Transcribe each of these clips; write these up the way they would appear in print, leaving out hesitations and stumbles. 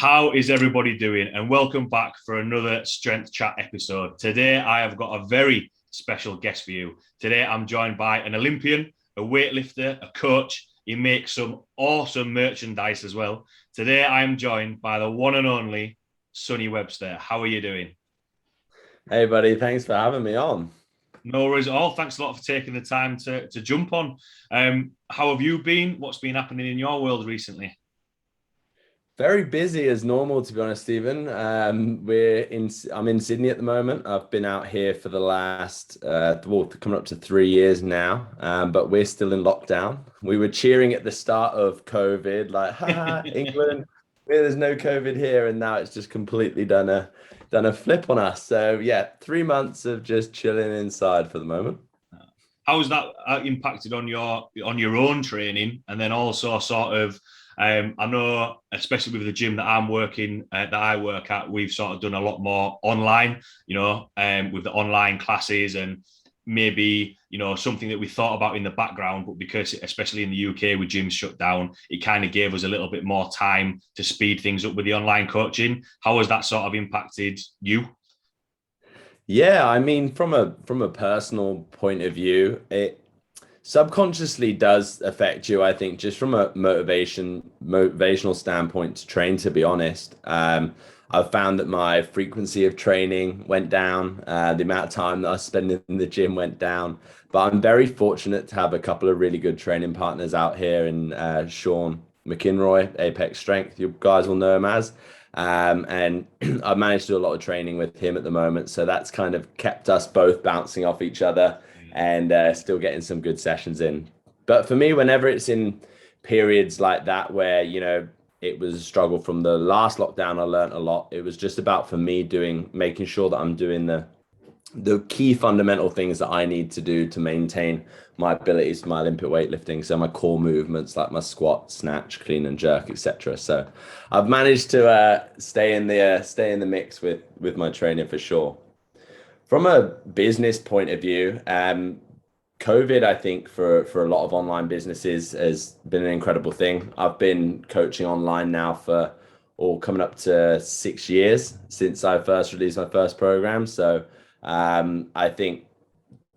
How is everybody doing? And welcome back for another Strength Chat episode. Today, I have got a very special guest for you. Today, I'm joined by an Olympian, a weightlifter, a coach. He makes some awesome merchandise as well. Today, I am joined by the one and only Sonny Webster. How are you doing? Hey, buddy. Thanks for having me on. No worries at all. Thanks a lot for taking the time to jump on. How have you been? What's been happening in your world recently? Very busy as normal, to be honest, Stephen. I'm in Sydney at the moment. I've been out here for the last, coming up to 3 years now. But we're still in lockdown. We were cheering at the start of COVID, like, ha, England, there's no COVID here, and now it's just completely done a flip on us. So yeah, 3 months of just chilling inside for the moment. How's that impacted on your own training, and then also sort of I know, especially with the gym that I'm working that I work at, we've sort of done a lot more online, with the online classes and maybe something that we thought about in the background, but because especially in the UK with gyms shut down, it kind of gave us a little bit more time to speed things up with the online coaching. How has that sort of impacted you? Yeah, I mean, from a personal point of view, it subconsciously does affect you, I think, just from a motivational standpoint to train, to be honest. I've found that my frequency of training went down, the amount of time that I spend in the gym went down. But I'm very fortunate to have a couple of really good training partners out here in Sean McInroy, Apex Strength. You guys will know him as. And I've managed to do a lot of training with him at the moment. So that's kind of kept us both bouncing off each other and still getting some good sessions in. But for me, whenever it's in periods like that where, it was a struggle from the last lockdown, I learned a lot. It was just about for me making sure that I'm doing the key fundamental things that I need to do to maintain my abilities for my Olympic weightlifting. So my core movements like my squat, snatch, clean and jerk, etc. So I've managed to stay in the mix with my training for sure. From a business point of view, COVID, I think for a lot of online businesses has been an incredible thing. I've been coaching online now for all coming up to 6 years since I first released my first program. So I think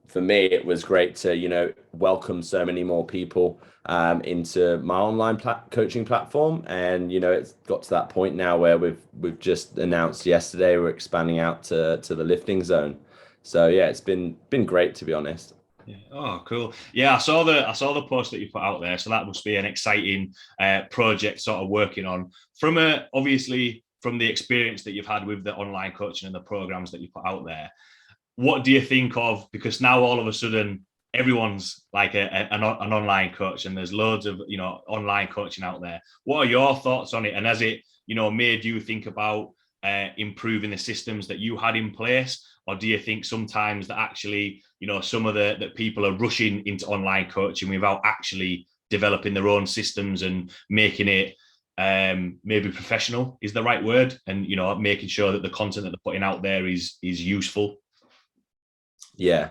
for me, it was great to, welcome so many more people into my online coaching platform. And, it's got to that point now where we've just announced yesterday we're expanding out to the lifting zone. So yeah, it's been great, to be honest. Yeah. Oh, cool. Yeah, I saw the post that you put out there. So that must be an exciting project sort of working on. Obviously from the experience that you've had with the online coaching and the programs that you put out there, what do you think of, because now all of a sudden everyone's like an online coach and there's loads of online coaching out there. What are your thoughts on it, and has it made you think about improving the systems that you had in place, or do you think sometimes that actually some of the that people are rushing into online coaching without actually developing their own systems and making it maybe professional is the right word, and making sure that the content that they're putting out there is useful? Yeah.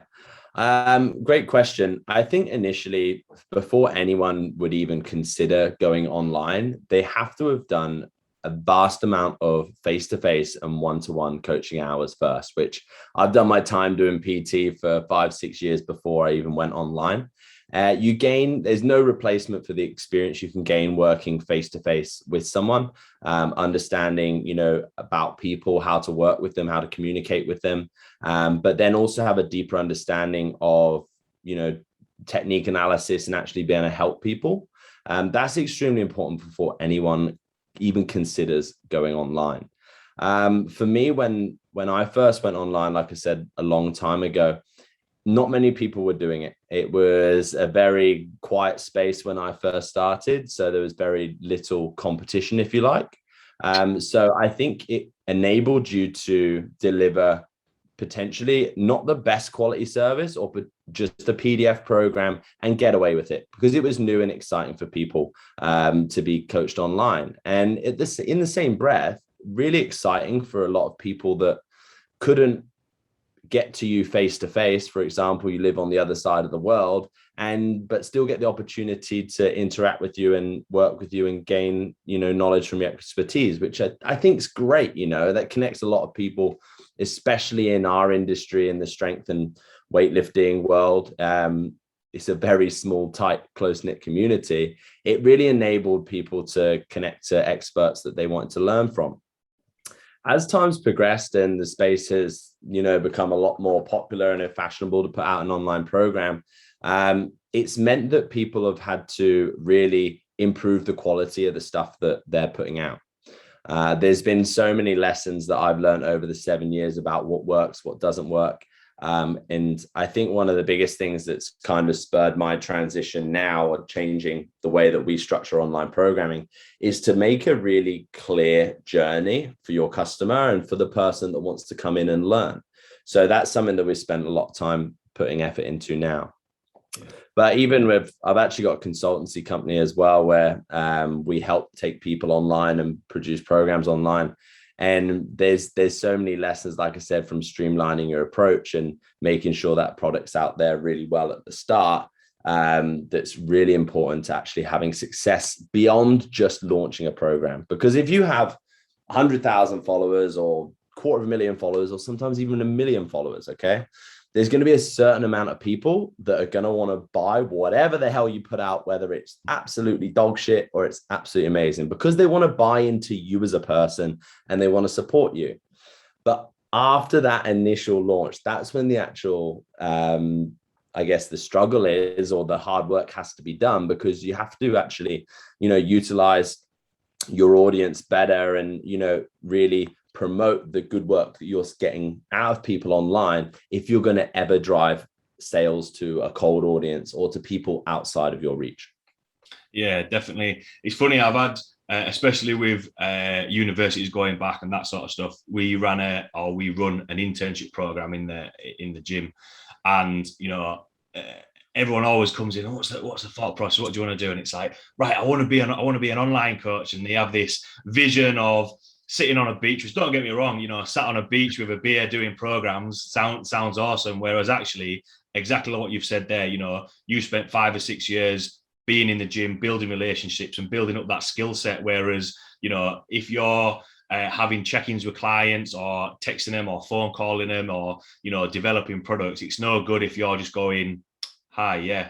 Great question. I think initially, before anyone would even consider going online, they have to have done a vast amount of face-to-face and one-to-one coaching hours first, which I've done my time doing PT for 5, 6 years before I even went online. There's no replacement for the experience you can gain working face-to-face with someone, understanding, about people, how to work with them, how to communicate with them, but then also have a deeper understanding of, technique analysis and actually being able to help people. That's extremely important before anyone even considers going online. For me, when I first went online, like I said, a long time ago, not many people were doing it. It was a very quiet space when I first started. So there was very little competition, if you like. So I think it enabled you to deliver potentially not the best quality service or just a PDF program and get away with it because it was new and exciting for people to be coached online. And in the same breath, really exciting for a lot of people that couldn't get to you face to face. For example, you live on the other side of the world, but still get the opportunity to interact with you and work with you and gain, knowledge from your expertise, which I think is great. That connects a lot of people, especially in our industry, in the strength and weightlifting world. It's a very small, tight, close-knit community. It really enabled people to connect to experts that they wanted to learn from. As time's progressed and the space has, become a lot more popular and fashionable to put out an online program, it's meant that people have had to really improve the quality of the stuff that they're putting out. There's been so many lessons that I've learned over the 7 years about what works, what doesn't work. And I think one of the biggest things that's kind of spurred my transition now, or changing the way that we structure online programming, is to make a really clear journey for your customer and for the person that wants to come in and learn. So that's something that we spend a lot of time putting effort into now. But even I've actually got a consultancy company as well, where we help take people online and produce programs online. And there's so many lessons, like I said, from streamlining your approach and making sure that product's out there really well at the start. That's really important to actually having success beyond just launching a program. Because if you have 100,000 followers or 250,000 followers, or sometimes even 1 million followers, okay, there's going to be a certain amount of people that are going to want to buy whatever the hell you put out, whether it's absolutely dog shit or it's absolutely amazing, because they want to buy into you as a person and they want to support you. But after that initial launch, that's when the actual, I guess, the struggle is, or the hard work has to be done, because you have to actually, utilize your audience better and, really promote the good work that you're getting out of people online if you're going to ever drive sales to a cold audience or to people outside of your reach. Yeah, definitely. It's funny, I've had, especially with universities going back and that sort of stuff, we run an internship program in the gym, and everyone always comes in, what's the thought process? What do you want to do? And it's like, right, I want to be an online coach, and they have this vision of sitting on a beach, which, don't get me wrong, sat on a beach with a beer doing programs sounds awesome. Whereas actually, exactly what you've said there, you spent 5 or 6 years being in the gym, building relationships and building up that skill set. Whereas, if you're having check-ins with clients or texting them or phone calling them or, developing products, it's no good if you're just going, hi, yeah,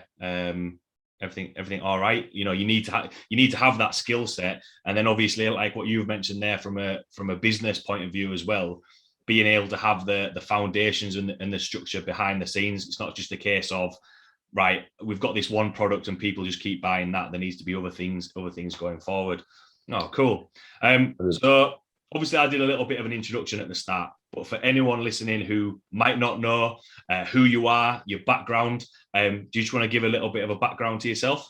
everything all right. You need to have that skill set. And then obviously, like what you've mentioned there, from a business point of view as well, being able to have the foundations and the structure behind the scenes. It's not just a case of, right, we've got this one product and people just keep buying that. There needs to be other things going forward. Oh, cool. So obviously I did a little bit of an introduction at the start, but for anyone listening who might not know who you are, your background, do you just want to give a little bit of a background to yourself?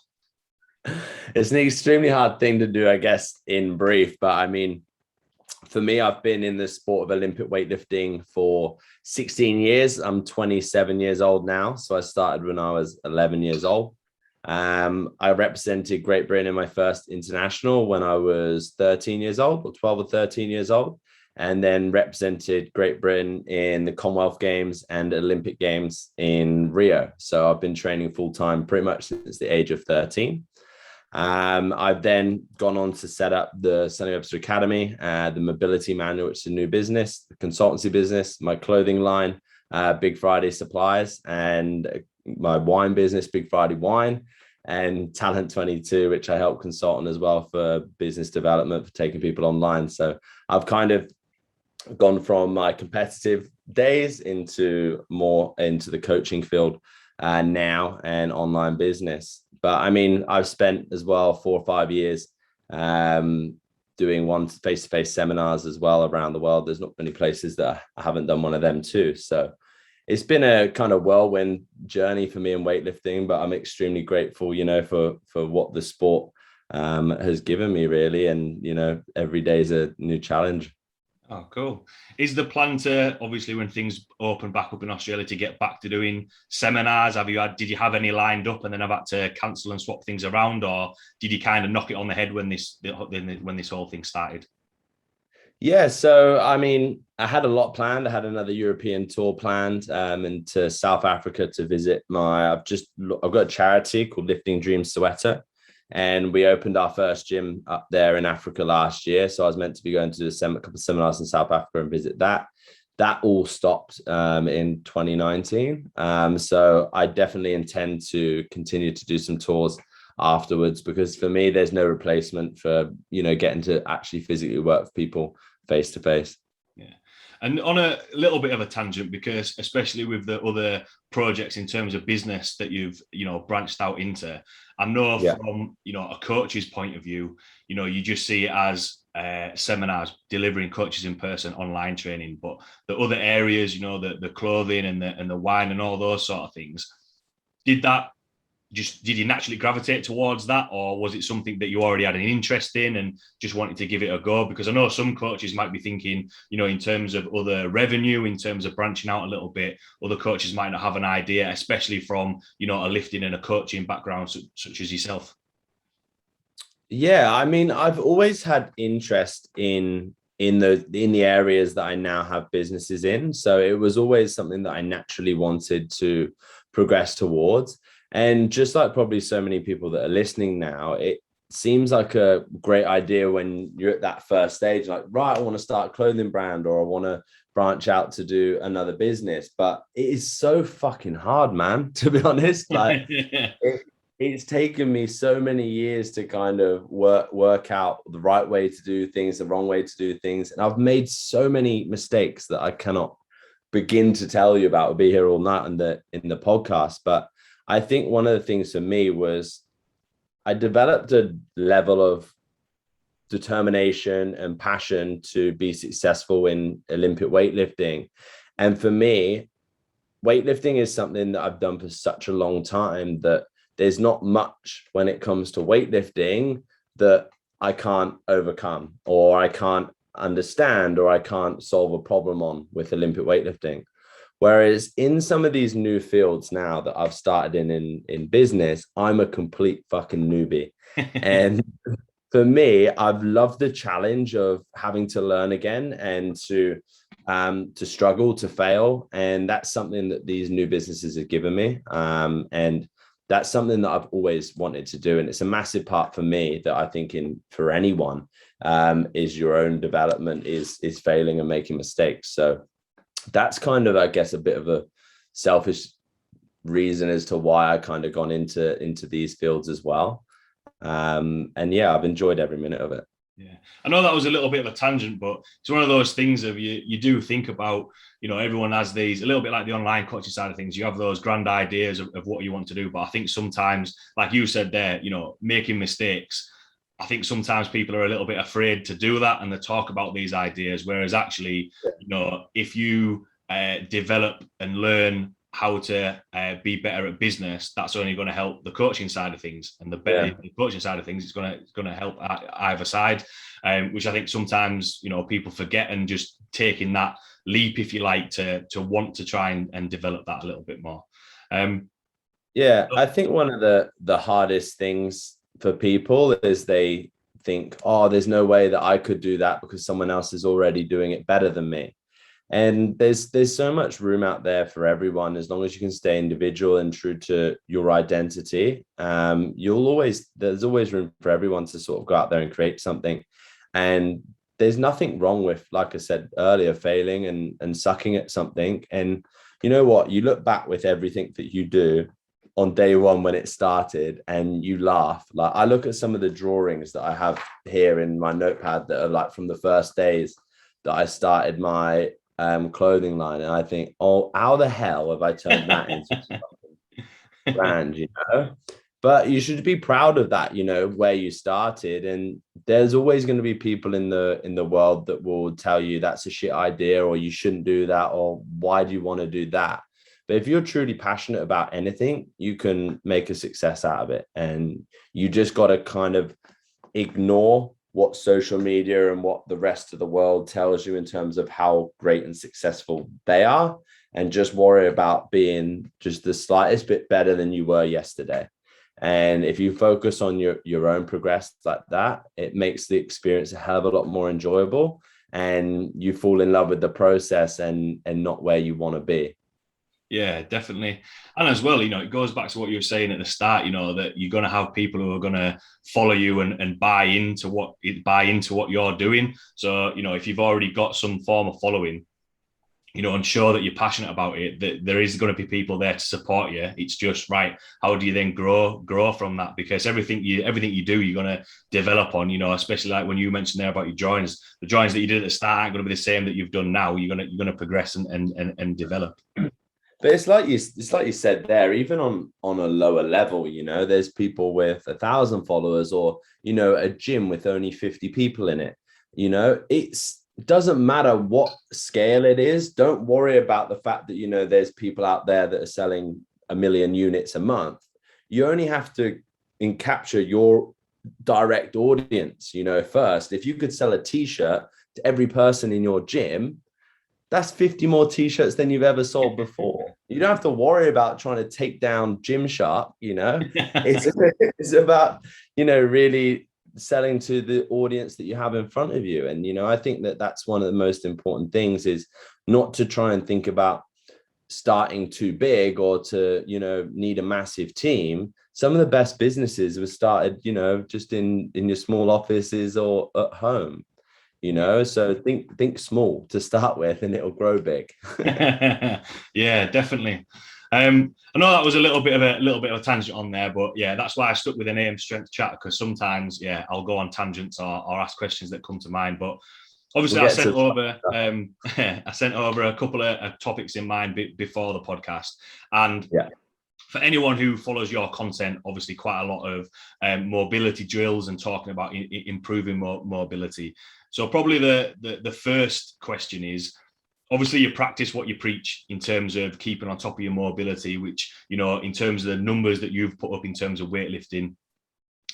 It's an extremely hard thing to do, I guess, in brief. But I mean, for me, I've been in the sport of Olympic weightlifting for 16 years. I'm 27 years old now. So I started when I was 11 years old. I represented Great Britain in my first international when I was 13 years old, or 12 or 13 years old, and then represented Great Britain in the Commonwealth Games and Olympic Games in Rio. So I've been training full time pretty much since the age of 13. I've then gone on to set up the Sonny Webster Academy, the Mobility Manual, which is a new business, the consultancy business, my clothing line, Big Friday Supplies, and my wine business, Big Friday Wine, and Talent 22, which I help consult on as well for business development, for taking people online. So I've kind of gone from my competitive days into the coaching field now, and online business. But I mean, I've spent as well 4 or 5 years doing one face-to-face seminars as well around the world. There's not many places that I haven't done one of them too. So it's been a kind of whirlwind journey for me in weightlifting, but I'm extremely grateful, for what the sport has given me, really. And, every day is a new challenge. Oh, cool. Is the plan to, obviously, when things open back up in Australia, to get back to doing seminars? Did you have any lined up and then have had to cancel and swap things around, or did you kind of knock it on the head when this whole thing started? Yeah, so I mean, I had a lot planned. I had another European tour planned, and to South Africa to visit I've got a charity called Lifting Dreams Soweto, and we opened our first gym up there in Africa last year. So I was meant to be going to a couple of seminars in South Africa and visit that. That all stopped in 2019. So I definitely intend to continue to do some tours afterwards, because for me, there's no replacement for, getting to actually physically work with people face to face. Yeah. And on a little bit of a tangent, because especially with the other projects in terms of business that you've, branched out into, I know from, a coach's point of view, you just see it as seminars, delivering coaches in person, online training, but the other areas, the clothing and the wine and all those sort of things, did you naturally gravitate towards that, or was it something that you already had an interest in and just wanted to give it a go? Because I know some coaches might be thinking, in terms of other revenue, in terms of branching out a little bit, other coaches might not have an idea, especially from, a lifting and a coaching background such as yourself. Yeah, I mean, I've always had interest in the areas that I now have businesses in. So it was always something that I naturally wanted to progress towards. And just like probably so many people that are listening now, it seems like a great idea when you're at that first stage, like, right, I want to start a clothing brand, or I want to branch out to do another business. But it is so fucking hard, man, to be honest. Like it's taken me so many years to kind of work out the right way to do things, the wrong way to do things. And I've made so many mistakes that I cannot begin to tell you about. I'll be here all night in the podcast. But I think one of the things for me was I developed a level of determination and passion to be successful in Olympic weightlifting. And for me, weightlifting is something that I've done for such a long time that there's not much when it comes to weightlifting that I can't overcome, or I can't understand, or I can't solve a problem on with Olympic weightlifting. Whereas in some of these new fields now that I've started in business, I'm a complete fucking newbie. And for me, I've loved the challenge of having to learn again and to struggle, to fail. And that's something that these new businesses have given me. And that's something that I've always wanted to do. And it's a massive part for me that I think for anyone is your own development is failing and making mistakes. So that's kind of, I guess, a bit of a selfish reason as to why I kind of gone into these fields as well. And yeah, I've enjoyed every minute of it. Yeah, I know that was a little bit of a tangent, but it's one of those things of you do think about, everyone has these, a little bit like the online coaching side of things. You have those grand ideas of what you want to do. But I think sometimes, like you said there, making mistakes, I think sometimes people are a little bit afraid to do that and they talk about these ideas. Whereas actually, if you develop and learn how to be better at business, that's only going to help the coaching side of things, and the better the coaching side of things, it's going to help either side, which I think sometimes people forget, and just taking that leap, if you like, to want to try and develop that a little bit more. I think one of the hardest things for people is they think, oh, there's no way that I could do that because someone else is already doing it better than me. And there's so much room out there for everyone, as long as you can stay individual and true to your identity. There's always room for everyone to sort of go out there and create something. And there's nothing wrong with, like I said earlier, failing and sucking at something. And you know what? You look back with everything that you do on day one when it started and you laugh. Like, I look at some of the drawings that I have here in my notepad that are like from the first days that I started my clothing line, and I think, oh, how the hell have I turned that into something brand, But you should be proud of that, where you started. And there's always going to be people in the world that will tell you that's a shit idea, or you shouldn't do that, or why do you want to do that? But if you're truly passionate about anything, you can make a success out of it. And you just got to kind of ignore what social media and what the rest of the world tells you in terms of how great and successful they are, and just worry about being just the slightest bit better than you were yesterday. And if you focus on your own progress like that, it makes the experience a hell of a lot more enjoyable. and you fall in love with the process and not where you want to be. Yeah, definitely. And as well, it goes back to what you were saying at the start, that you're going to have people who are going to follow you and buy into what you're doing. So, if you've already got some form of following, and show that you're passionate about it, that there is going to be people there to support you. It's just right. How do you then grow from that? Because everything you do, you're going to develop on, especially like when you mentioned there about your drawings, the drawings that you did at the start aren't going to be the same that you've done now. You're going to progress and develop. But it's like you said there, even on a lower level, there's people with 1,000 followers, or, a gym with only 50 people in it. It doesn't matter what scale it is. Don't worry about the fact that, there's people out there that are selling 1 million units a month. You only have to capture your direct audience, first. If you could sell a t-shirt to every person in your gym, that's 50 more t-shirts than you've ever sold before. You don't have to worry about trying to take down Gymshark, it's about, really selling to the audience that you have in front of you. And, I think that that's one of the most important things, is not to try and think about starting too big or to, need a massive team. Some of the best businesses were started, just in your small offices or at home. So think small to start with, and it'll grow big. Yeah, definitely. I know that was a little bit of a tangent on there, but yeah, that's why I stuck with the name Strength Chat, because sometimes, yeah, I'll go on tangents or ask questions that come to mind. But obviously, I sent over a couple of topics in mind before the podcast, and yeah. For anyone who follows your content, obviously quite a lot of mobility drills and talking about improving mobility. So probably the first question is, obviously you practice what you preach in terms of keeping on top of your mobility, which, in terms of the numbers that you've put up in terms of weightlifting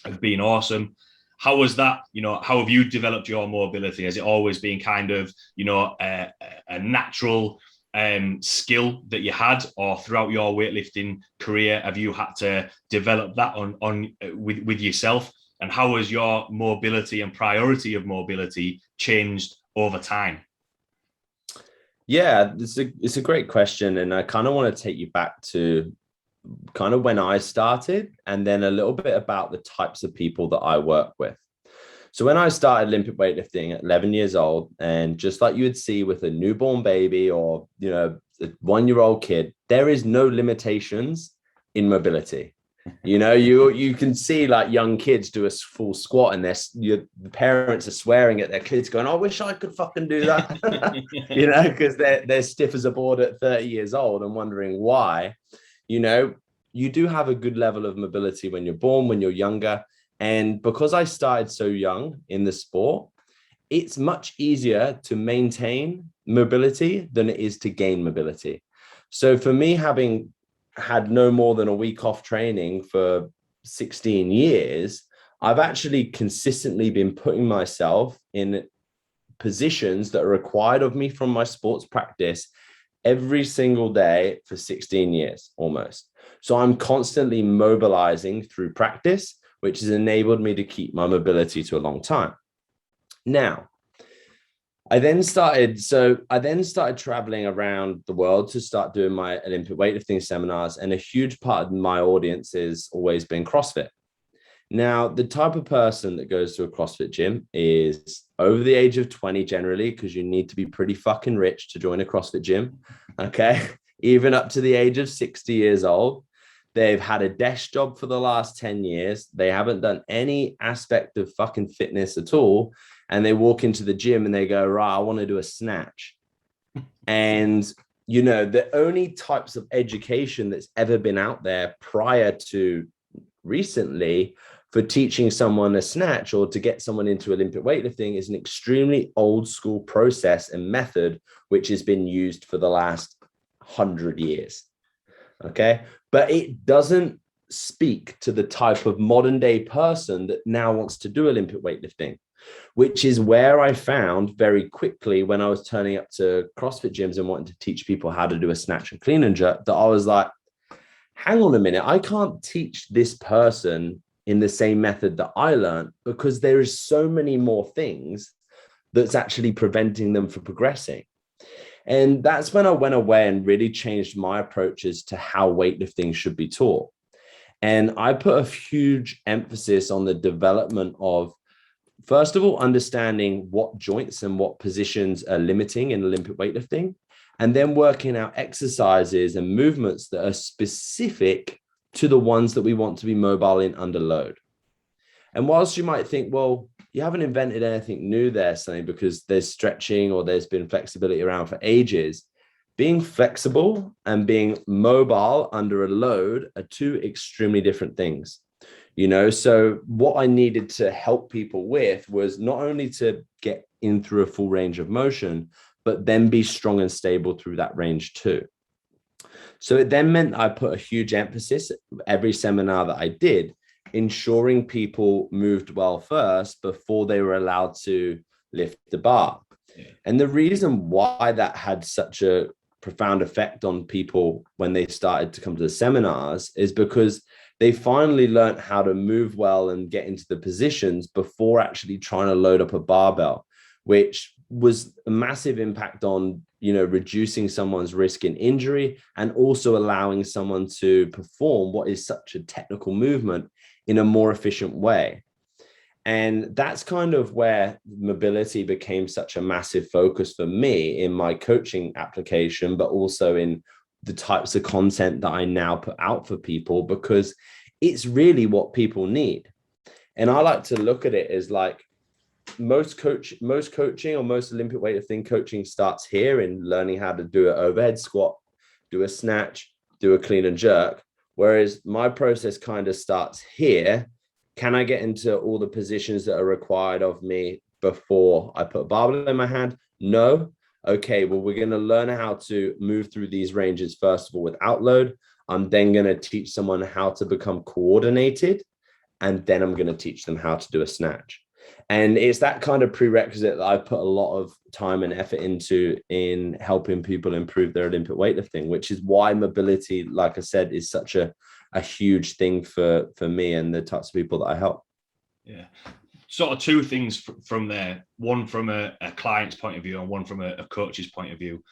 have been awesome. How was that? How have you developed your mobility? Has it always been kind of, a natural skill that you had, or throughout your weightlifting career have you had to develop that with yourself? And how has your mobility and priority of mobility changed over time? Yeah, it's a great question, and I kind of want to take you back to kind of when I started, and then a little bit about the types of people that I work with. So when I started Olympic weightlifting at 11 years old, and just like you would see with a newborn baby or, a 1-year-old kid, there is no limitations in mobility. You can see like young kids do a full squat, and the parents are swearing at their kids going, I wish I could fucking do that, because they're stiff as a board at 30 years old and wondering why. You do have a good level of mobility when you're born, when you're younger. And because I started so young in the sport, it's much easier to maintain mobility than it is to gain mobility. So for me, having had no more than a week off training for 16 years, I've actually consistently been putting myself in positions that are required of me from my sports practice every single day for 16 years almost. So I'm constantly mobilizing through practice, which has enabled me to keep my mobility to a long time. Now, I then started traveling around the world to start doing my Olympic weightlifting seminars, and a huge part of my audience has always been CrossFit. Now, the type of person that goes to a CrossFit gym is over the age of 20 generally, because you need to be pretty fucking rich to join a CrossFit gym, okay? Even up to the age of 60 years old. They've had a desk job for the last 10 years. They haven't done any aspect of fucking fitness at all. And they walk into the gym and they go, right, I want to do a snatch. And, the only types of education that's ever been out there prior to recently for teaching someone a snatch or to get someone into Olympic weightlifting is an extremely old school process and method, which has been used for the last 100 years. Okay. But it doesn't speak to the type of modern day person that now wants to do Olympic weightlifting, which is where I found very quickly when I was turning up to CrossFit gyms and wanting to teach people how to do a snatch and clean and jerk, that I was like, hang on a minute, I can't teach this person in the same method that I learned, because there is so many more things that's actually preventing them from progressing. And that's when I went away and really changed my approaches to how weightlifting should be taught. And I put a huge emphasis on the development of, first of all, understanding what joints and what positions are limiting in Olympic weightlifting, and then working out exercises and movements that are specific to the ones that we want to be mobile in under load. And whilst you might think, well, you haven't invented anything new there, Sonny, because there's stretching or there's been flexibility around for ages. Being flexible and being mobile under a load are two extremely different things. So what I needed to help people with was not only to get in through a full range of motion, but then be strong and stable through that range too. So it then meant I put a huge emphasis every seminar that I did, ensuring people moved well first before they were allowed to lift the bar. Yeah. And the reason why that had such a profound effect on people when they started to come to the seminars is because they finally learned how to move well and get into the positions before actually trying to load up a barbell, which was a massive impact on, reducing someone's risk in injury and also allowing someone to perform what is such a technical movement in a more efficient way. And that's kind of where mobility became such a massive focus for me in my coaching application, but also in the types of content that I now put out for people, because it's really what people need. And I like to look at it as like most coaching or most Olympic weightlifting coaching starts here in learning how to do an overhead squat, do a snatch, do a clean and jerk. Whereas my process kind of starts here. Can I get into all the positions that are required of me before I put a barbell in my hand? No. Okay, well, we're going to learn how to move through these ranges, first of all, without load. I'm then going to teach someone how to become coordinated, and then I'm going to teach them how to do a snatch. And it's that kind of prerequisite that I've put a lot of time and effort into in helping people improve their Olympic weightlifting, which is why mobility, like I said, is such a huge thing for me and the types of people that I help. Yeah. Sort of two things from there, one from a client's point of view and one from a coach's point of view.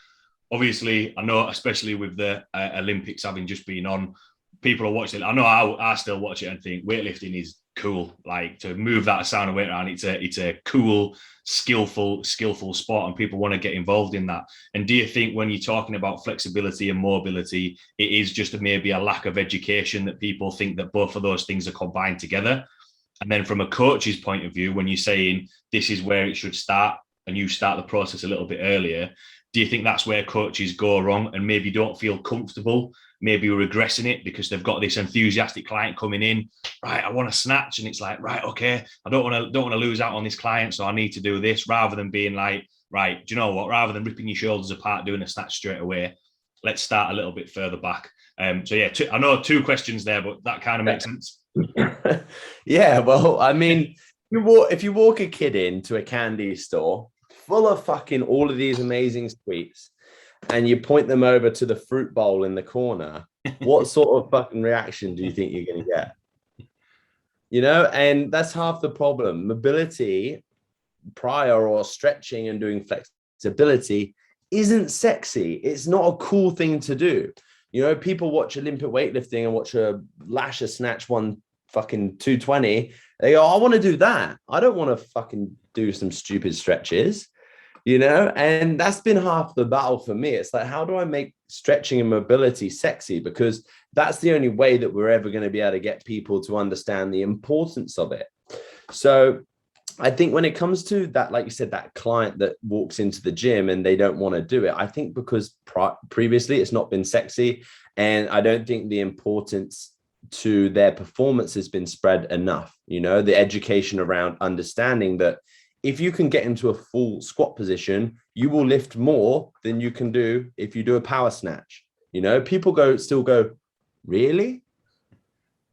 Obviously, I know, especially with the Olympics having just been on, people are watching it. I know I still watch it and think weightlifting is cool. Like, to move that sound of weight around, it's a cool, skillful sport, and people want to get involved in that. And do you think when you're talking about flexibility and mobility, it is just maybe a lack of education that people think that both of those things are combined together? And then from a coach's point of view, when you're saying this is where it should start and you start the process a little bit earlier, do you think that's where coaches go wrong and maybe don't feel comfortable, maybe regressing it because they've got this enthusiastic client coming in, right, I want to snatch, and it's like, right, okay, I don't want to lose out on this client, so I need to do this, rather than being like, right, do you know what, rather than ripping your shoulders apart doing a snatch straight away, let's start a little bit further back. So yeah, I know two questions there, but that kind of makes sense. Yeah, well, I mean, if you walk a kid into a candy store full of fucking all of these amazing sweets and you point them over to the fruit bowl in the corner, what sort of fucking reaction do you think you're going to get? And that's half the problem. Mobility prior or stretching and doing flexibility isn't sexy. It's not a cool thing to do. People watch Olympic weightlifting and watch a lasher snatch one fucking 220. They go, I want to do that. I don't want to fucking do some stupid stretches, and that's been half the battle for me. It's like, how do I make stretching and mobility sexy? Because that's the only way that we're ever going to be able to get people to understand the importance of it. So I think when it comes to that, like you said, that client that walks into the gym and they don't want to do it, I think because previously it's not been sexy, and I don't think the importance to their performance has been spread enough. The education around understanding that if you can get into a full squat position, you will lift more than you can do if you do a power snatch. People still go, really?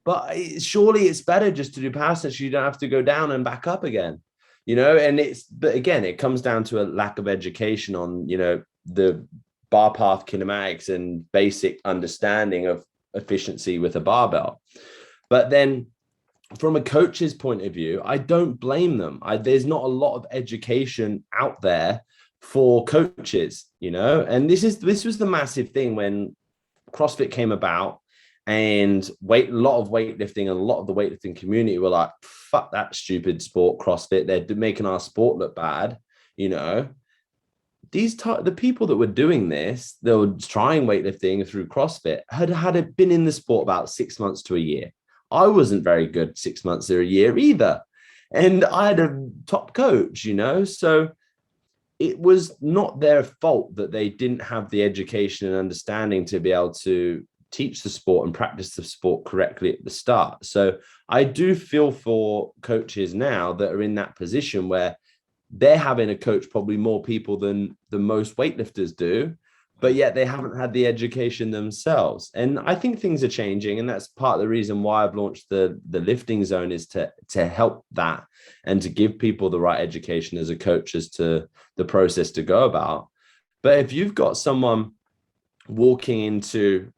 But surely it's better just to do power snatch. You don't have to go down and back up again, but again, it comes down to a lack of education on, the bar path kinematics and basic understanding of efficiency with a barbell. But then from a coach's point of view, I don't blame them. There's not a lot of education out there for coaches, and this was the massive thing when CrossFit came about, and a lot of weightlifting and a lot of the weightlifting community were like, fuck that stupid sport, CrossFit. They're making our sport look bad. The people that were doing this, they were trying weightlifting through CrossFit, had it been in the sport about 6 months to a year. I wasn't very good 6 months or a year either. And I had a top coach, so it was not their fault that they didn't have the education and understanding to be able to teach the sport and practice the sport correctly at the start. So I do feel for coaches now that are in that position where they're having to coach probably more people than most weightlifters do, but yet they haven't had the education themselves. And I think things are changing. And that's part of the reason why I've launched the lifting zone, is to help that and to give people the right education as a coach as to the process to go about. But if you've got someone walking into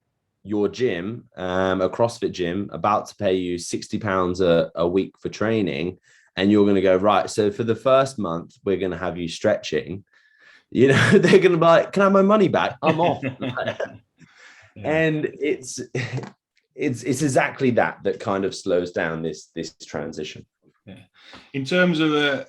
your gym, a CrossFit gym, about to pay you £60 a week for training, and you're going to go, right, so for the first month, we're going to have you stretching, they're going to be like, can I have my money back? I'm off. Yeah. And it's exactly that kind of slows down this transition. Yeah. In terms of the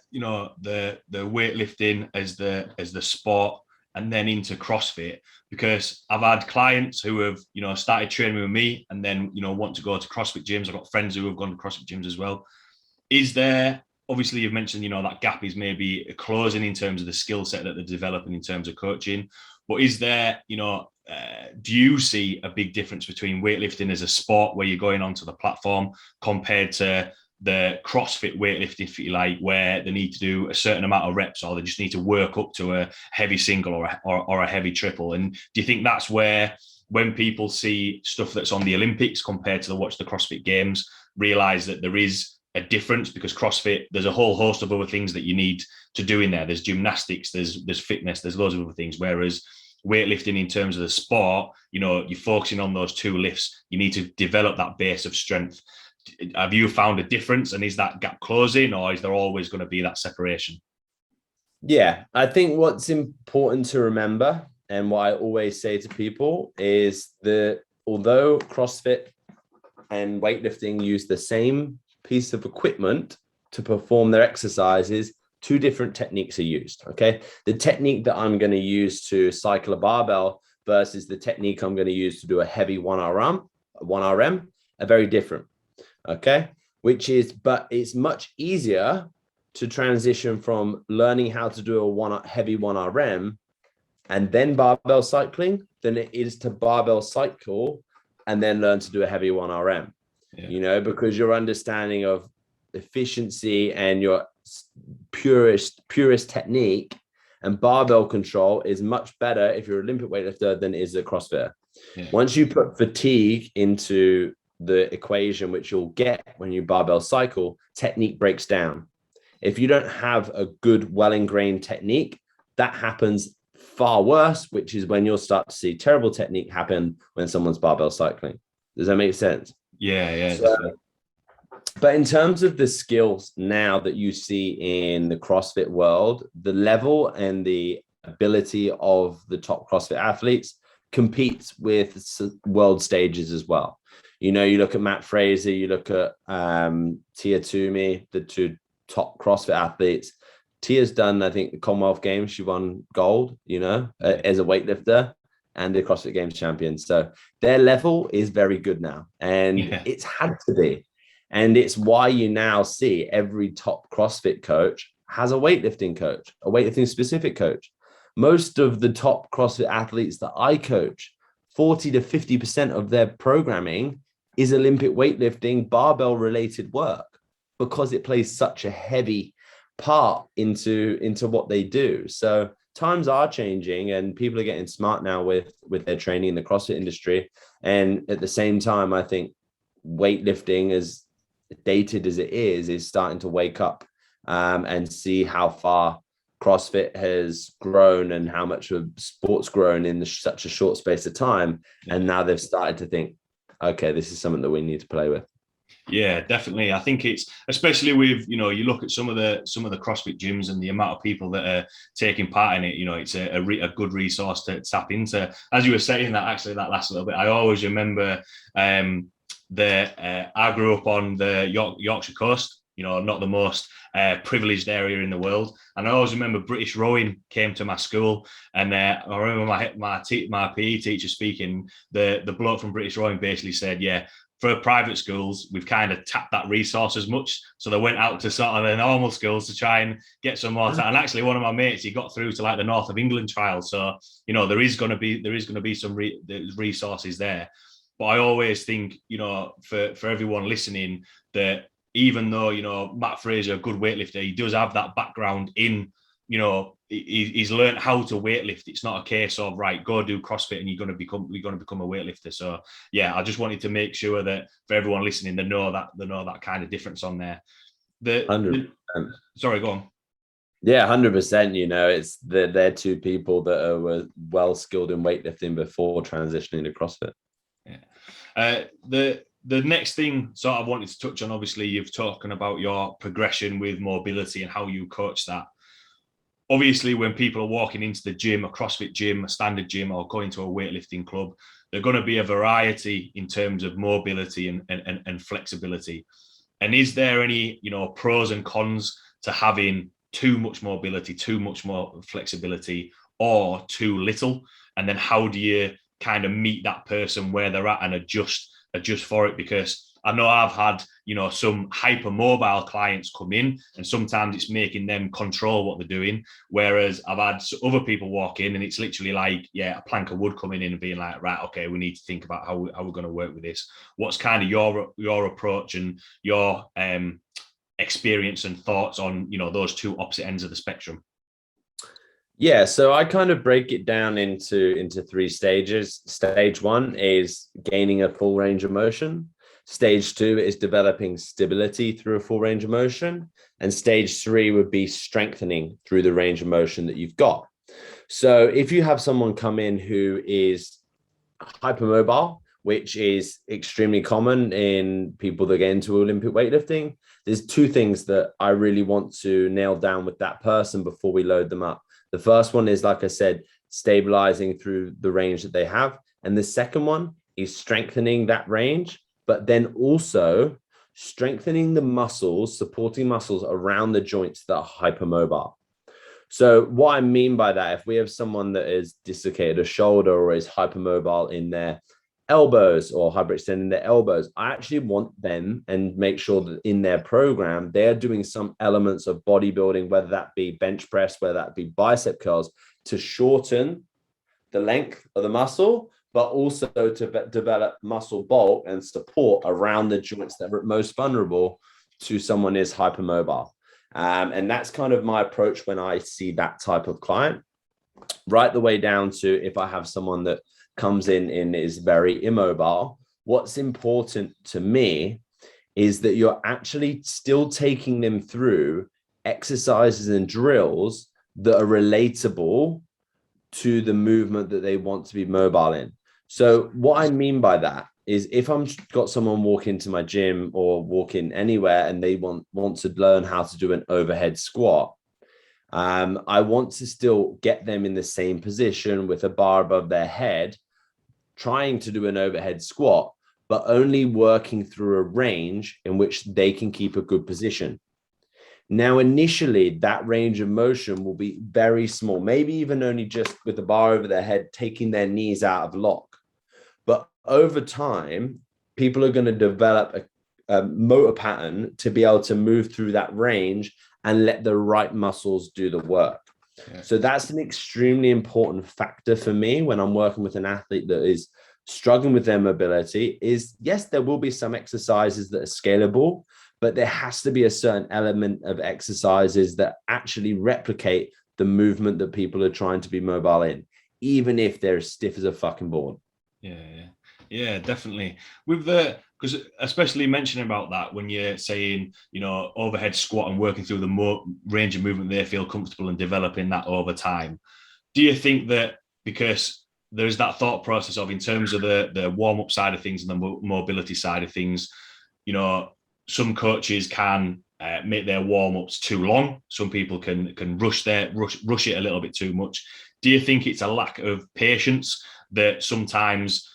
weightlifting as the sport, and then into CrossFit, because I've had clients who have, started training with me and then, want to go to CrossFit gyms. I've got friends who have gone to CrossFit gyms as well. Is there, obviously you've mentioned, that gap is maybe closing in terms of the skill set that they're developing in terms of coaching, but is there, do you see a big difference between weightlifting as a sport where you're going onto the platform compared to the CrossFit weightlifting, if you like, where they need to do a certain amount of reps, or they just need to work up to a heavy single or a heavy triple? And do you think that's where, when people see stuff that's on the Olympics compared to the CrossFit Games, realize that there is a difference? Because CrossFit, there's a whole host of other things that you need to do in there. There's gymnastics, there's fitness, there's loads of other things. Whereas weightlifting, in terms of the sport, you're focusing on those two lifts. You need to develop that base of strength. Have you found a difference, and is that gap closing, or is there always going to be that separation? Yeah, I think what's important to remember, and what I always say to people, is that although CrossFit and weightlifting use the same piece of equipment to perform their exercises, two different techniques are used. Okay, the technique that I'm going to use to cycle a barbell versus the technique I'm going to use to do a heavy 1RM are very different. Okay, but it's much easier to transition from learning how to do a heavy 1RM and then barbell cycling than it is to barbell cycle and then learn to do a heavy 1RM. Yeah. Because your understanding of efficiency and your purest technique and barbell control is much better if you're an Olympic weightlifter than is a CrossFitter. Yeah. Once you put fatigue into the equation, which you'll get when you barbell cycle, technique breaks down. If you don't have a good, well-ingrained technique, that happens far worse, which is when you'll start to see terrible technique happen when someone's barbell cycling. Does that make sense? Yeah. But in terms of the skills now that you see in the CrossFit world, the level and the ability of the top CrossFit athletes competes with world stages as well. You look at Matt Fraser, you look at Tia Toomey, the two top CrossFit athletes. Tia's done, I think, the Commonwealth Games. She won gold, as a weightlifter, and the CrossFit Games champion. So their level is very good now, and it's had to be. And it's why you now see every top CrossFit coach has a weightlifting coach, a weightlifting specific coach. Most of the top CrossFit athletes that I coach, 40 to 50% of their programming is Olympic weightlifting, barbell related work, because it plays such a heavy part into what they do. So times are changing, and people are getting smart now with their training in the CrossFit industry. And at the same time, I think weightlifting, as dated as it is starting to wake up and see how far CrossFit has grown and how much of sports grown in such a short space of time. And now they've started to think, okay, this is something that we need to play with. Yeah, definitely. I think it's especially with, you know, you look at some of the CrossFit gyms and the amount of people that are taking part in it. You know, it's a good resource to tap into. As you were saying that, actually, that last little bit, I always remember I grew up on the Yorkshire coast. You know, not the most privileged area in the world, and I always remember British rowing came to my school, and I remember my PE teacher speaking. The bloke from British rowing basically said, "Yeah, for private schools, we've kind of tapped that resource as much. So they went out to sort of the normal schools to try and get some more time. And actually, one of my mates, he got through to like the North of England trial. So, you know, there is going to be some resources there. But I always think, you know, for everyone listening, that even though, you know, Matt Fraser, a good weightlifter, he does have that background in, you know, he's learned how to weightlift. It's not a case of, right, go do CrossFit and you're going to become a weightlifter. So yeah, I just wanted to make sure that for everyone listening, they know that kind of difference on there. 100%. Sorry, go on. Yeah, 100%. You know, they're two people that were well skilled in weightlifting before transitioning to CrossFit. Yeah. The next thing sort of wanted to touch on, obviously, you've talking about your progression with mobility and how you coach that. Obviously, when people are walking into the gym, a CrossFit gym, a standard gym, or going to a weightlifting club, there's going to be a variety in terms of mobility and flexibility. And is there any, you know, pros and cons to having too much mobility, too much more flexibility, or too little? And then how do you kind of meet that person where they're at and adjust for it? Because I know I've had, you know, some hypermobile clients come in, and sometimes it's making them control what they're doing. Whereas I've had other people walk in and it's literally like, yeah, a plank of wood coming in and being like, right, okay, we need to think about how we're going to work with this. What's kind of your approach and your experience and thoughts on, you know, those two opposite ends of the spectrum? Yeah, so I kind of break it down into three stages. Stage one is gaining a full range of motion. Stage two is developing stability through a full range of motion. And stage three would be strengthening through the range of motion that you've got. So if you have someone come in who is hypermobile, which is extremely common in people that get into Olympic weightlifting, there's two things that I really want to nail down with that person before we load them up. The first one is, like I said, stabilizing through the range that they have. And the second one is strengthening that range, but then also strengthening the muscles, supporting muscles around the joints that are hypermobile. So what I mean by that, if we have someone that is dislocated a shoulder or is hypermobile in their elbows or hyperextending their elbows, I actually want them and make sure that in their program, they're doing some elements of bodybuilding, whether that be bench press, whether that be bicep curls, to shorten the length of the muscle, but also to develop muscle bulk and support around the joints that are most vulnerable to someone who is hypermobile. And that's kind of my approach when I see that type of client, right the way down to if I have someone that comes in and is very immobile. What's important to me is that you're actually still taking them through exercises and drills that are relatable to the movement that they want to be mobile in. So what I mean by that is if I'm got someone walk into my gym or walk in anywhere and they want to learn how to do an overhead squat, I want to still get them in the same position with a bar above their head, trying to do an overhead squat, but only working through a range in which they can keep a good position. Now, initially, that range of motion will be very small, maybe even only just with the bar over their head, taking their knees out of lock. But over time, people are going to develop a motor pattern to be able to move through that range and let the right muscles do the work. Yeah. So that's an extremely important factor for me when I'm working with an athlete that is struggling with their mobility. Is yes, there will be some exercises that are scalable, but there has to be a certain element of exercises that actually replicate the movement that people are trying to be mobile in, even if they're as stiff as a fucking board. Yeah, definitely. With because especially mentioning about that when you're saying, you know, overhead squat and working through the range of movement they feel comfortable and developing that over time. Do you think that because there's that thought process of in terms of the warm-up side of things and the mobility side of things, you know, some coaches can make their warm-ups too long. Some people can rush it a little bit too much. Do you think it's a lack of patience that sometimes,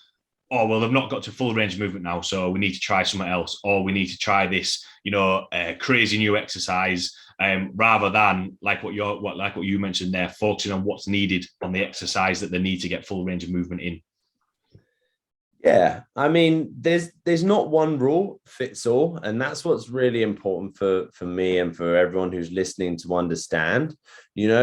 oh, well, they've not got to full range of movement now, so we need to try something else, or we need to try this, crazy new exercise, rather than like what you mentioned there, focusing on what's needed on the exercise that they need to get full range of movement in? Yeah, I mean, there's not one rule fits all, and that's what's really important for me and for everyone who's listening to understand.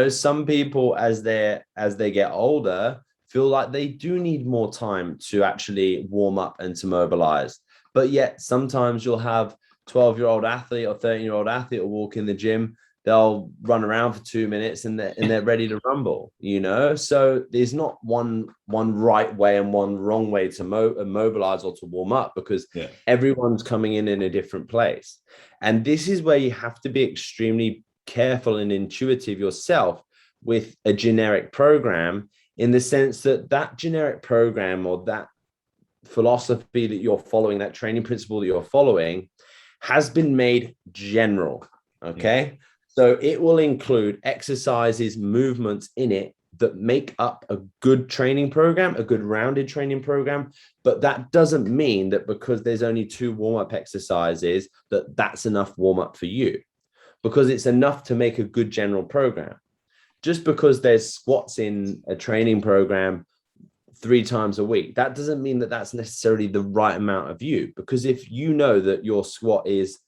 Some people as they get older feel like they do need more time to actually warm up and to mobilize. But yet sometimes you'll have 12-year-old athlete or 13-year-old athlete will walk in the gym, they'll run around for 2 minutes and they're ready to rumble, So there's not one right way and one wrong way to mobilize or to warm up, because everyone's coming in a different place. And this is where you have to be extremely careful and intuitive yourself with a generic program, in the sense that generic program or that philosophy that you're following, that training principle that you're following, has been made general. Okay. Yeah. So it will include exercises, movements in it that make up a good training program, a good rounded training program. But that doesn't mean that because there's only 2 warm-up exercises, that's enough warm-up for you, because it's enough to make a good general program. Just because there's squats in a training program 3 times a week, that doesn't mean that that's necessarily the right amount of you. Because if you know that your squat is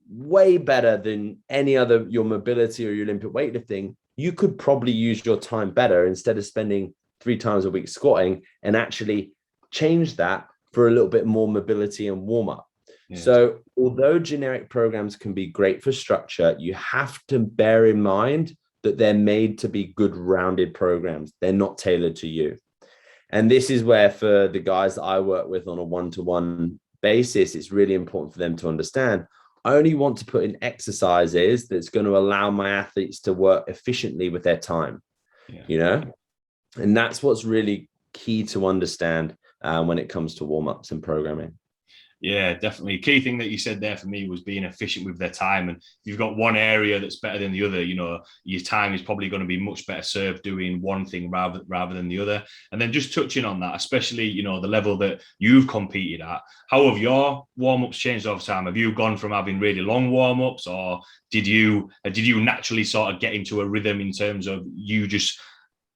way better than any other, your mobility or your Olympic weightlifting, you could probably use your time better instead of spending 3 times a week squatting, and actually change that for a little bit more mobility and warm up. Yeah. So although generic programs can be great for structure, you have to bear in mind that they're made to be good rounded programs. They're not tailored to you. And this is where, for the guys that I work with on a one-to-one basis, it's really important for them to understand, I only want to put in exercises that's going to allow my athletes to work efficiently with their time, and that's what's really key to understand when it comes to warm-ups and programming. Yeah, definitely. Key thing that you said there for me was being efficient with their time. And if you've got one area that's better than the other, your time is probably going to be much better served doing one thing rather than the other. And then just touching on that, especially, the level that you've competed at, how have your warm-ups changed over time? Have you gone from having really long warm-ups, or did you naturally sort of get into a rhythm in terms of you just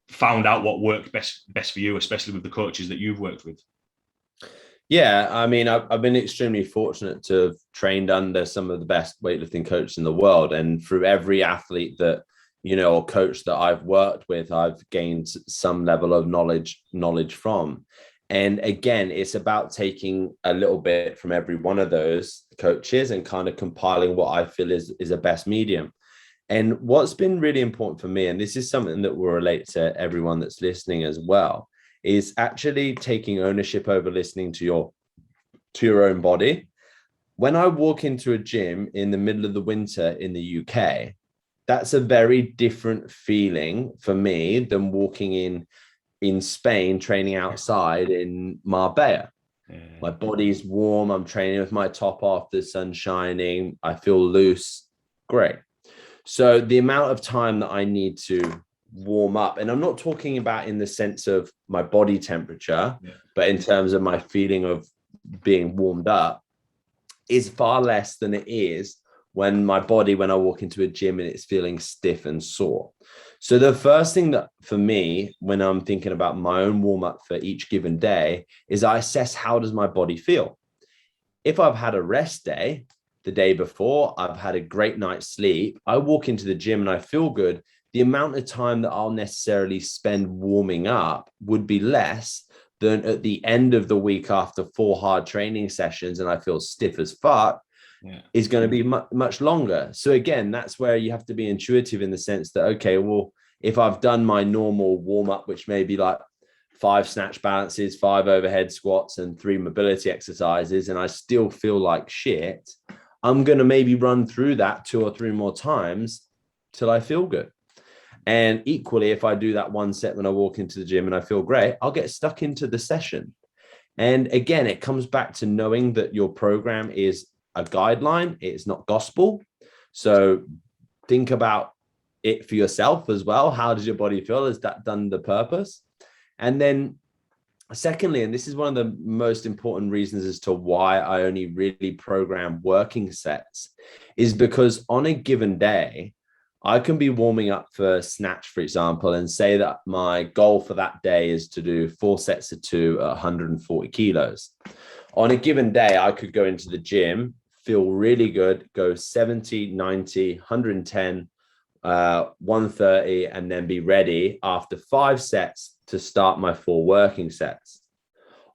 found out what worked best for you, especially with the coaches that you've worked with? Yeah, I mean, I've been extremely fortunate to have trained under some of the best weightlifting coaches in the world. And through every athlete that, or coach that I've worked with, I've gained some level of knowledge from. And again, it's about taking a little bit from every one of those coaches and kind of compiling what I feel is a best medium. And what's been really important for me, and this is something that will relate to everyone that's listening as well, is actually taking ownership over listening to your own body. When I walk into a gym in the middle of the winter in the UK, that's a very different feeling for me than walking in Spain, training outside in Marbella. Yeah. My body's warm. I'm training with my top off, the sun's shining. I feel loose. Great. So the amount of time that I need to warm up, and I'm not talking about in the sense of my body temperature, but in terms of my feeling of being warmed up, is far less than it is when I walk into a gym and it's feeling stiff and sore. So the first thing that for me, when I'm thinking about my own warm up for each given day, is I assess, how does my body feel? If I've had a rest day the day before, I've had a great night's sleep, I walk into the gym and I feel good, the amount of time that I'll necessarily spend warming up would be less than at the end of the week after 4 hard training sessions and I feel stiff as fuck, is going to be much longer. So again, that's where you have to be intuitive in the sense that, okay, well, if I've done my normal warm up, which may be like 5 snatch balances, 5 overhead squats and 3 mobility exercises, and I still feel like shit, I'm going to maybe run through that 2 or 3 more times till I feel good. And equally, if I do that 1 set when I walk into the gym and I feel great, I'll get stuck into the session. And again, it comes back to knowing that your program is a guideline. It's not gospel. So think about it for yourself as well. How does your body feel? Has that done the purpose? And then secondly, and this is one of the most important reasons as to why I only really program working sets, is because on a given day, I can be warming up for snatch, for example, and say that my goal for that day is to do 4 sets of 2 at 140 kilos. On a given day, I could go into the gym, feel really good, go 70, 90, 110, 130, and then be ready after 5 sets to start my 4 working sets.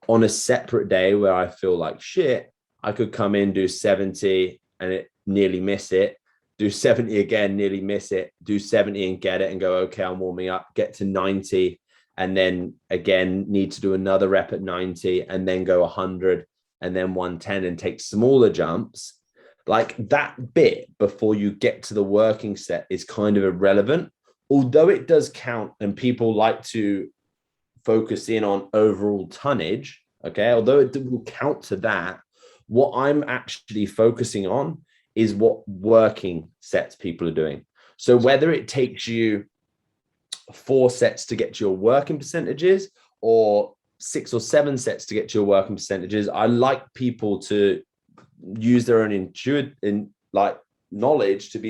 On a separate day where I feel like shit, I could come in, do 70 and nearly miss it, do 70 again, nearly miss it, do 70 and get it and go, okay, I'm warming up, get to 90, and then again, need to do another rep at 90 and then go 100 and then 110 and take smaller jumps. Like that bit before you get to the working set is kind of irrelevant, although it does count and people like to focus in on overall tonnage. Okay. Although it will count to that, what I'm actually focusing on is what working sets people are doing. So whether it takes you 4 sets to get to your working percentages or 6 or 7 sets to get to your working percentages, I like people to use their own intuitive knowledge to be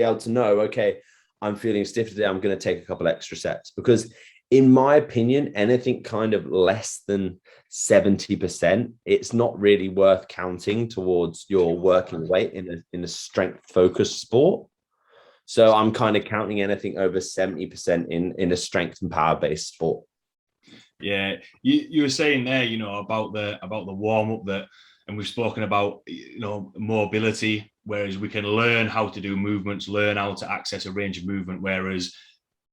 able to know, okay, I'm feeling stiff today, I'm going to take a couple extra sets. Because in my opinion, anything kind of less than 70%, it's not really worth counting towards your working weight in a strength focused sport. So I'm kind of counting anything over 70% in a strength and power based sport. Yeah, you were saying there, about the warm up that, and we've spoken about, mobility, whereas we can learn how to do movements, learn how to access a range of movement. Whereas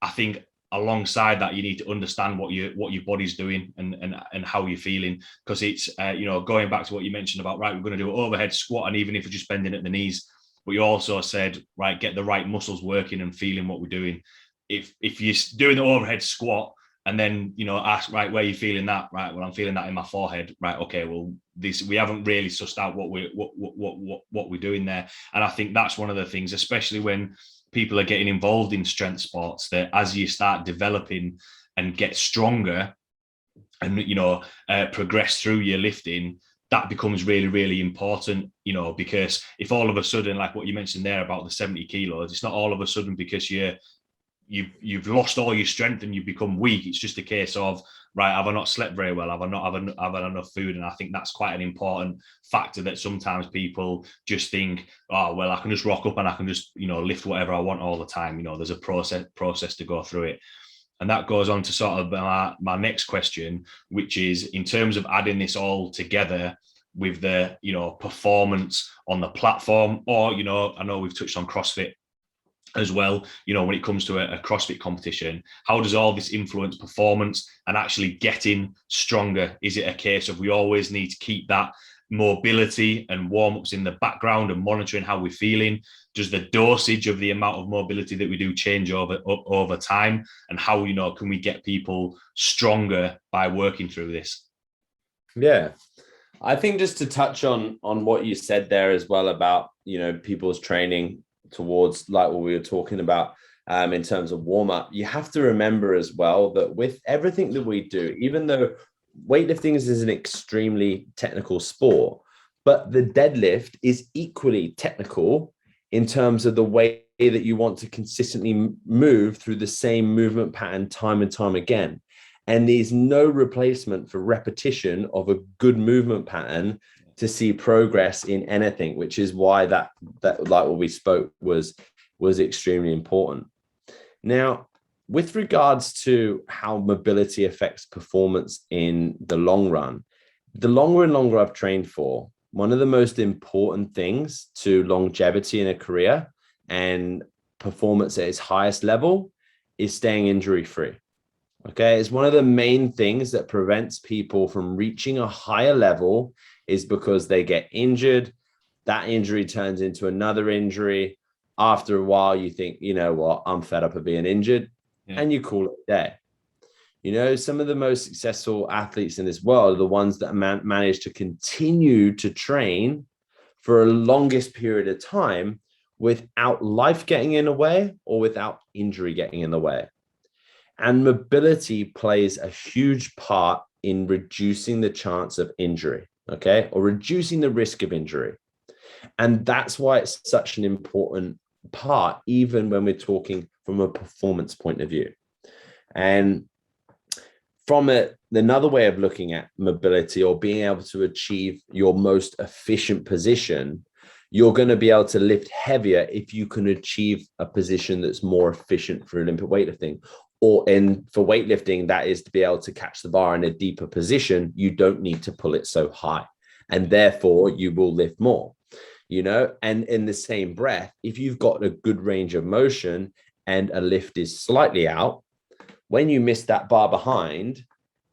I think alongside that, you need to understand what your body's doing and how you're feeling, because it's going back to what you mentioned about, right, we're going to do an overhead squat, and even if we're just bending at the knees, but you also said, right, get the right muscles working and feeling what we're doing. If you're doing the overhead squat and then ask, right, where are you feeling that? Right, well, I'm feeling that in my forehead. Right, okay, well, we haven't really sussed out what we're doing there. And I think that's one of the things, especially when people are getting involved in strength sports, that as you start developing and get stronger and progress through your lifting, that becomes really, really important, because if all of a sudden, like what you mentioned there about the 70 kilos, it's not all of a sudden because you've lost all your strength and you become weak. It's just a case of, right, have I not slept very well? Have I not have enough food? And I think that's quite an important factor, that sometimes people just think, oh, well, I can just rock up and I can just, lift whatever I want all the time. There's a process to go through it. And that goes on to sort of my next question, which is in terms of adding this all together with the, performance on the platform, or, I know we've touched on CrossFit as well, when it comes to a CrossFit competition, how does all this influence performance and actually getting stronger? Is it a case of we always need to keep that mobility and warm-ups in the background and monitoring how we're feeling? Does the dosage of the amount of mobility that we do change over time? And how, can we get people stronger by working through this? Yeah, I think just to touch on what you said there as well about, people's training towards like what we were talking about in terms of warm-up, you have to remember as well that with everything that we do, even though weightlifting is an extremely technical sport, but the deadlift is equally technical in terms of the way that you want to consistently move through the same movement pattern time and time again. And there's no replacement for repetition of a good movement pattern to see progress in anything, which is why that like what we spoke was extremely important. Now, with regards to how mobility affects performance in the long run, the longer and longer I've trained for, one of the most important things to longevity in a career and performance at its highest level is staying injury-free. Okay, it's one of the main things that prevents people from reaching a higher level, is because they get injured. That injury turns into another injury. After a while, you think, you know what, I'm fed up of being injured, and you call it a day. Some of the most successful athletes in this world are the ones that manage to continue to train for a longest period of time without life getting in the way or without injury getting in the way. And mobility plays a huge part in reducing the chance of injury, okay, or reducing the risk of injury. And that's why it's such an important part, even when we're talking from a performance point of view. And from another way of looking at mobility or being able to achieve your most efficient position, you're going to be able to lift heavier if you can achieve a position that's more efficient for Olympic weightlifting. For weightlifting, that is to be able to catch the bar in a deeper position. You don't need to pull it so high, and therefore you will lift more, and in the same breath, if you've got a good range of motion and a lift is slightly out, when you miss that bar behind,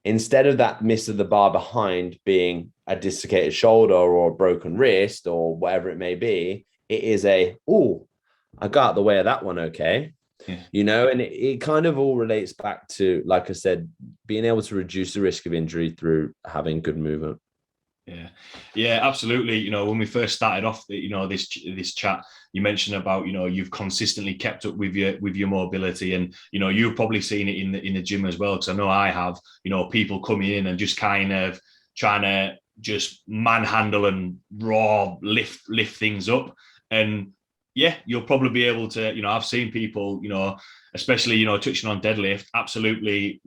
instead of that miss of the bar behind being a dislocated shoulder or a broken wrist or whatever it may be, it is I got out the way of that one. Okay. Yeah. And it kind of all relates back to, like I said, being able to reduce the risk of injury through having good movement. Yeah, absolutely. When we first started off, this chat, you mentioned about, you've consistently kept up with your mobility, and you've probably seen it in the gym as well, because I know I have. People coming in and just kind of trying to just manhandle and raw lift things up, and yeah, you'll probably be able to. I've seen people, especially touching on deadlift, absolutely,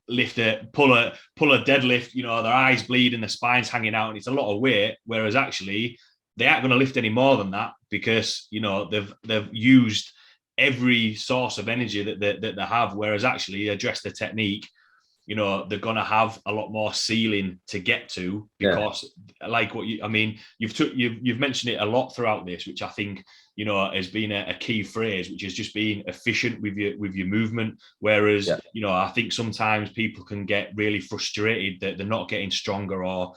lift it, pull a deadlift, their eyes bleed and the spine's hanging out, and it's a lot of weight, whereas actually they aren't going to lift any more than that, because they've used every source of energy that they have, whereas actually address the technique, they're going to have a lot more ceiling to get to, because like what you've mentioned it a lot throughout this, which I think has been a key phrase, which is just being efficient with your movement. Whereas I think sometimes people can get really frustrated that they're not getting stronger, or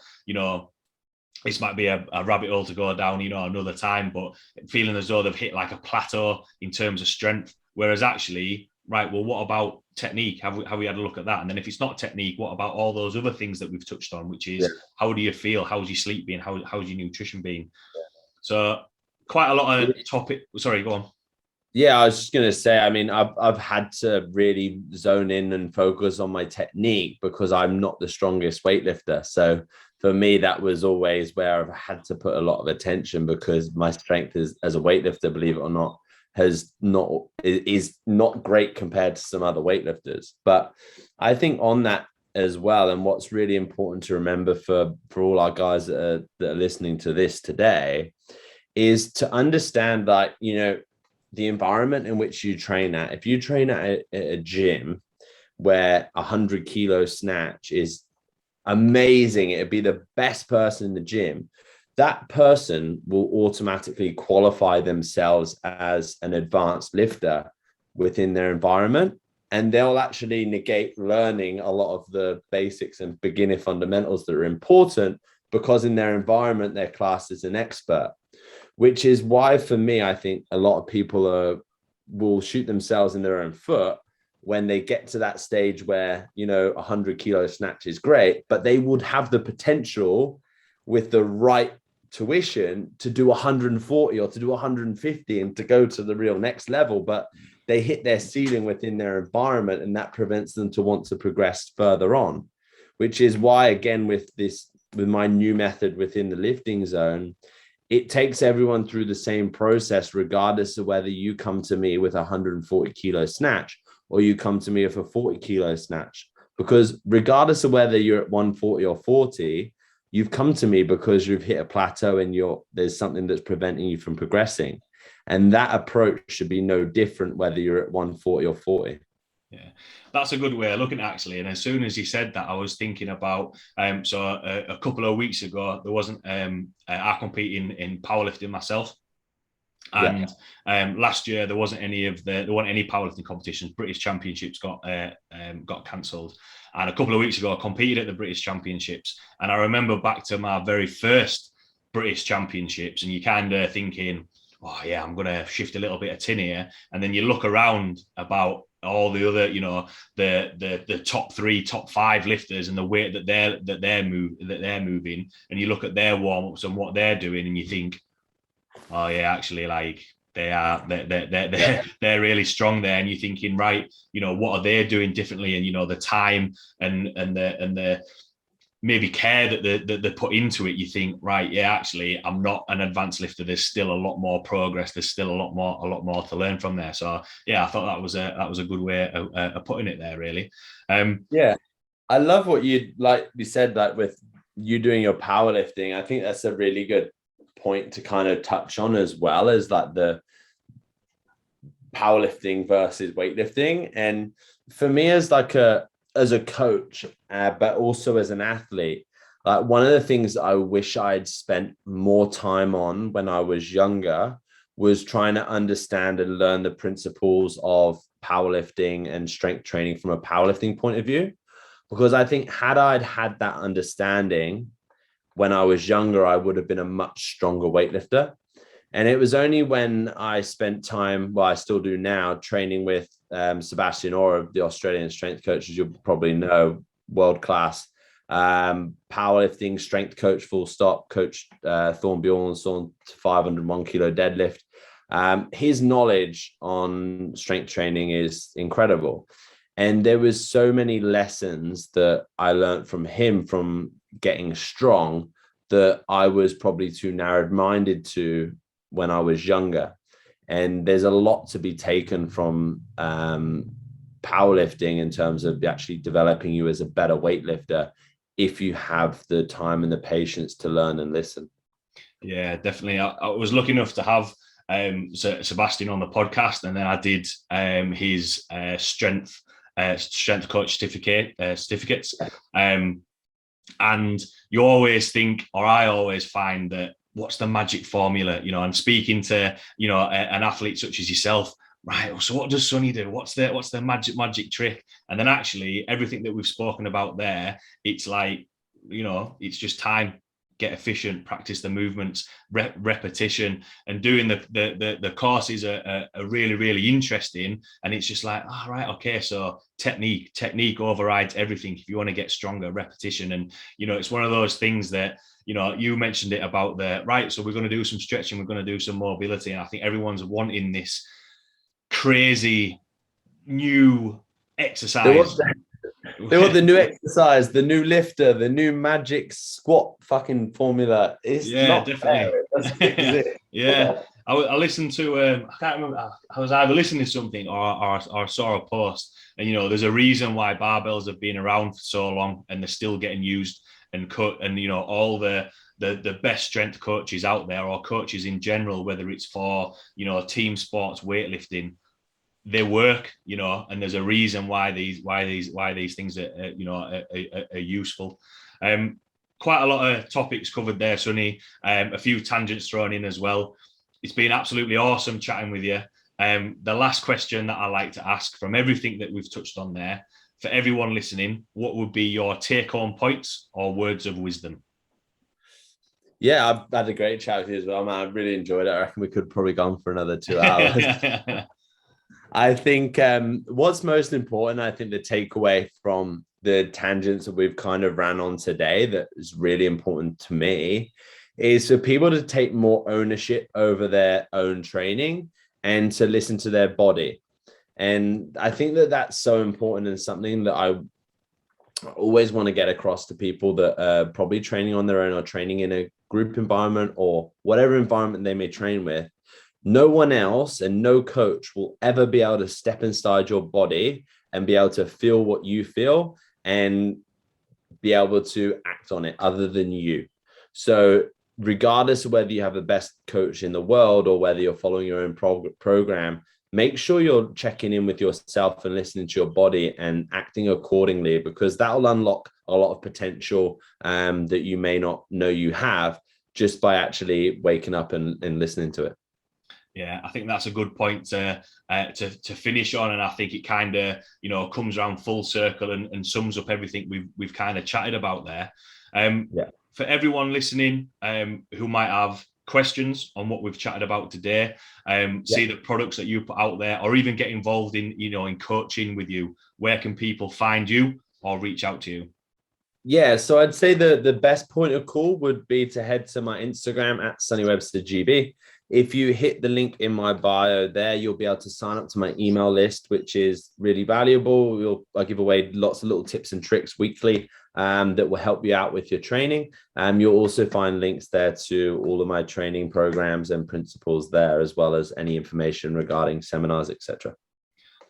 this might be a rabbit hole to go down another time, but feeling as though they've hit like a plateau in terms of strength, whereas actually, right, well, what about technique? Have we had a look at that? And then if it's not technique, what about all those other things that we've touched on, which is how do you feel? How's your sleep been? How's your nutrition been? So quite a lot of topic. Sorry, go on. Yeah, I was just going to say, I've had to really zone in and focus on my technique, because I'm not the strongest weightlifter. So for me, that was always where I've had to put a lot of attention, because my strength as a weightlifter, believe it or not, is not great compared to some other weightlifters. But I think on that as well, and what's really important to remember for all our guys that are listening to this today, is to understand that the environment in which you train at. If you train at a gym where 100 kilo snatch is amazing, it'd be the best person in the gym, that person will automatically qualify themselves as an advanced lifter within their environment, and they'll actually negate learning a lot of the basics and beginner fundamentals that are important, because in their environment they're classed as an expert. Which is why, for me, I think a lot of people will shoot themselves in their own foot when they get to that stage where 100 kilo snatch is great, but they would have the potential with the right tuition to do 140 or to do 150 and to go to the real next level, but they hit their ceiling within their environment, and that prevents them to want to progress further on. Which is why, again, with my new method within the lifting zone, it takes everyone through the same process, regardless of whether you come to me with a 140 kilo snatch or you come to me with a 40 kilo snatch. Because regardless of whether you're at 140 or 40, you've come to me because you've hit a plateau and there's something that's preventing you from progressing. And that approach should be no different whether you're at 140 or 40. Yeah, that's a good way of looking, actually. And as soon as you said that, I was thinking about a couple of weeks ago, there wasn't I compete in powerlifting myself, and last year there weren't any powerlifting competitions. British Championships got cancelled, and a couple of weeks ago I competed at the British Championships, and I remember back to my very first British Championships, and you kind of thinking, oh yeah, I'm going to shift a little bit of tin here, and then you look around about all the other, you know, the top 3, top 5 lifters and the weight that they're moving, and you look at their warm-ups and what they're doing, and you think, oh yeah, actually, like they're really strong there, and you're thinking, right, you know, what are they doing differently? And you know, the time and the maybe care that they put into it, you think, right, yeah, actually, I'm not an advanced lifter. There's still a lot more progress. There's still a lot more to learn from there. So yeah, I thought that was a good way of putting it there, really. Yeah, I love what you said, like with you doing your powerlifting. I think that's a really good point to kind of touch on, as well as like the powerlifting versus weightlifting. And for me, as a coach, but also as an athlete, like one of the things I wish I'd spent more time on when I was younger was trying to understand and learn the principles of powerlifting and strength training from a powerlifting point of view. Because I think had I'd had that understanding when I was younger, I would have been a much stronger weightlifter. And it was only when I spent time, well, I still do now, training with Sebastian Orr, the Australian strength coach, as you'll probably know, world-class powerlifting strength coach, full stop, coach Thorn Bjornsson, 501 kilo deadlift. His knowledge on strength training is incredible. And there was so many lessons that I learned from him from getting strong that I was probably too narrow-minded to when I was younger. And there's a lot to be taken from powerlifting in terms of actually developing you as a better weightlifter if you have the time and the patience to learn and listen. Yeah, definitely. I was lucky enough to have Sebastian on the podcast, and then I did his strength coach certificates. And you always think, or I always find that, what's the magic formula? You know, I'm speaking to, you know, an athlete such as yourself, right? So what does Sonny do? What's the magic trick? And then actually everything that we've spoken about there, it's like, you know, it's just time. Get efficient, practice the movements, repetition, and doing the courses are really, really interesting. And it's just like, all right, okay, so technique overrides everything. If you want to get stronger, repetition. And, you know, it's one of those things that, you know, you mentioned it about so we're going to do some stretching, we're going to do some mobility. And I think everyone's wanting this crazy new exercise. They want the new exercise, the new lifter, the new magic squat fucking formula. It's not definitely. Yeah. I listened to, I can't remember, I was either listening to something or saw a post. And, you know, there's a reason why barbells have been around for so long and they're still getting used and cut. And, you know, all the best strength coaches out there, or coaches in general, whether it's for, you know, team sports, weightlifting, they work, you know, and there's a reason why these things are, you know, are useful. Quite a lot of topics covered there, Sonny. A few tangents thrown in as well. It's been absolutely awesome chatting with you. The last question that I like to ask from everything that we've touched on there, for everyone listening, what would be your take-home points or words of wisdom? Yeah, I've had a great chat with you as well, man. I really enjoyed it. I reckon we could probably go on for another 2 hours. I think what's most important, I think the takeaway from the tangents that we've kind of ran on today that is really important to me is for people to take more ownership over their own training and to listen to their body. And I think that that's so important, and something that I always want to get across to people that are probably training on their own or training in a group environment or whatever environment they may train with. No one else and no coach will ever be able to step inside your body and be able to feel what you feel and be able to act on it other than you. So regardless of whether you have the best coach in the world or whether you're following your own program, make sure you're checking in with yourself and listening to your body and acting accordingly, because that will unlock a lot of potential that you may not know you have just by actually waking up and listening to it. Yeah, I think that's a good point to finish on, and I think it kind of, you know, comes around full circle and sums up everything we've kind of chatted about there. For everyone listening who might have questions on what we've chatted about today, see the products that you put out there, or even get involved in, in coaching with you, where can people find you or reach out to you? Yeah, so I'd say the best point of call would be to head to my Instagram at Sonny Webster GB. If you hit the link in my bio there, you'll be able to sign up to my email list, which is really valuable. I give away lots of little tips and tricks weekly that will help you out with your training. You'll also find links there to all of my training programs and principles there, as well as any information regarding seminars, etc.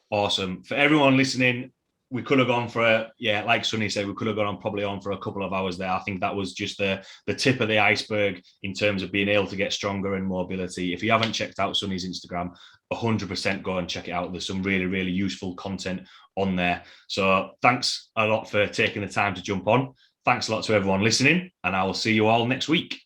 Awesome. For everyone listening, we could have gone for like Sonny said, we could have gone on for a couple of hours there. I think that was just the tip of the iceberg in terms of being able to get stronger and mobility. If you haven't checked out Sonny's Instagram, 100% go and check it out. There's some really, really useful content on there. So thanks a lot for taking the time to jump on. Thanks a lot to everyone listening, and I will see you all next week.